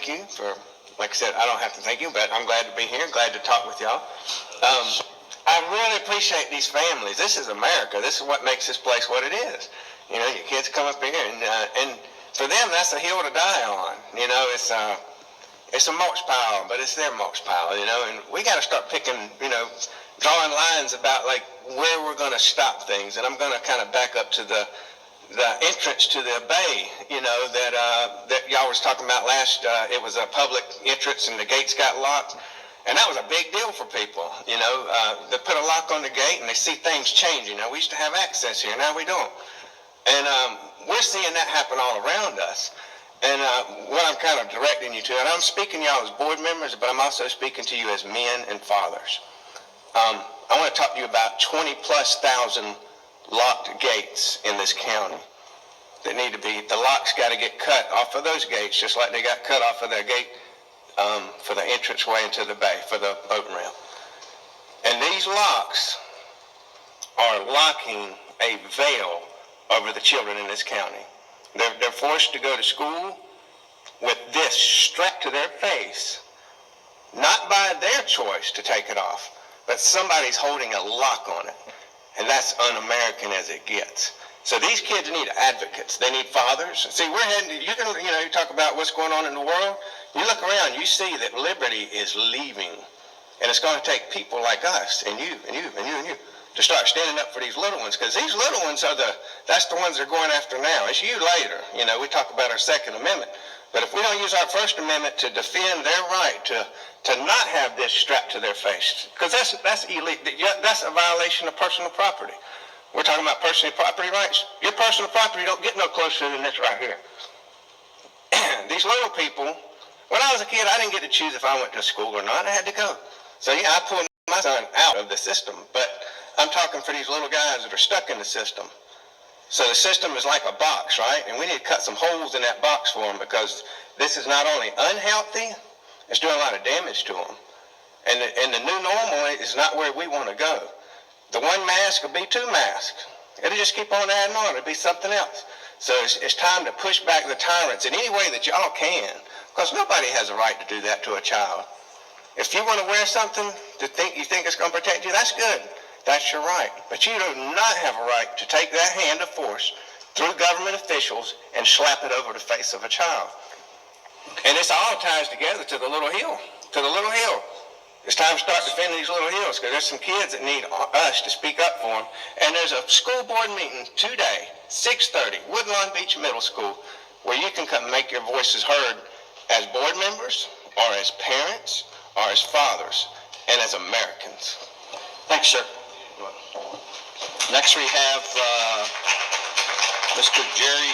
thank you for, like I said, I don't have to thank you, but I'm glad to be here, glad to talk with y'all. I really appreciate these families. This is America. This is what makes this place what it is. You know, your kids come up here, and for them, that's a hill to die on. You know, it's a mulch pile, but it's their mulch pile, you know, and we got to start picking, you know, drawing lines about, like, where we're going to stop things. And I'm going to kind of back up to the entrance to the bay, you know, that y'all was talking about last. It was a public entrance, and the gates got locked. And that was a big deal for people, you know. They put a lock on the gate, and they see things changing. Now, we used to have access here. Now we don't. And we're seeing that happen all around us. And what I'm kind of directing you to, and I'm speaking to y'all as board members, but I'm also speaking to you as men and fathers. I want to talk to you about 20,000+ locked gates in this county that need to be, the locks got to get cut off of those gates, just like they got cut off of their gate for the entranceway into the bay, for the boat ramp. And these locks are locking a veil over the children in this county. They're forced to go to school with this strapped to their face, not by their choice to take it off, but somebody's holding a lock on it. And that's un-American as it gets. So these kids need advocates. They need fathers. See, we're heading, you talk about what's going on in the world. You look around, you see that liberty is leaving. And it's going to take people like us, and you, and you, and you, and you, to start standing up for these little ones. Because these little ones that's the ones they're going after now. It's you later. You know, we talk about our Second Amendment. But if we don't use our First Amendment to defend their right to not have this strapped to their face, because that's illegal. That's a violation of personal property. We're talking about personal property rights. Your personal property don't get no closer than this right here. These little people, when I was a kid, I didn't get to choose if I went to school or not. I had to go. So yeah, I pulled my son out of the system. But I'm talking for these little guys that are stuck in the system. So the system is like a box, right? And we need to cut some holes in that box for them, because this is not only unhealthy, it's doing a lot of damage to them. And the new normal is not where we want to go. The one mask will be two masks. It'll just keep on adding on. It'll be something else. So it's time to push back the tyrants in any way that y'all can, because nobody has a right to do that to a child. If you want to wear something you think it's going to protect you, that's good. That's your right. But you do not have a right to take that hand of force through government officials and slap it over the face of a child. And this all ties together to the little hill, It's time to start defending these little hills, because there's some kids that need us to speak up for them. And there's a school board meeting today, 6:30, Woodlawn Beach Middle School, where you can come make your voices heard as board members, or as parents, or as fathers, and as Americans. Thanks, sir. Next we have Mr. Jerry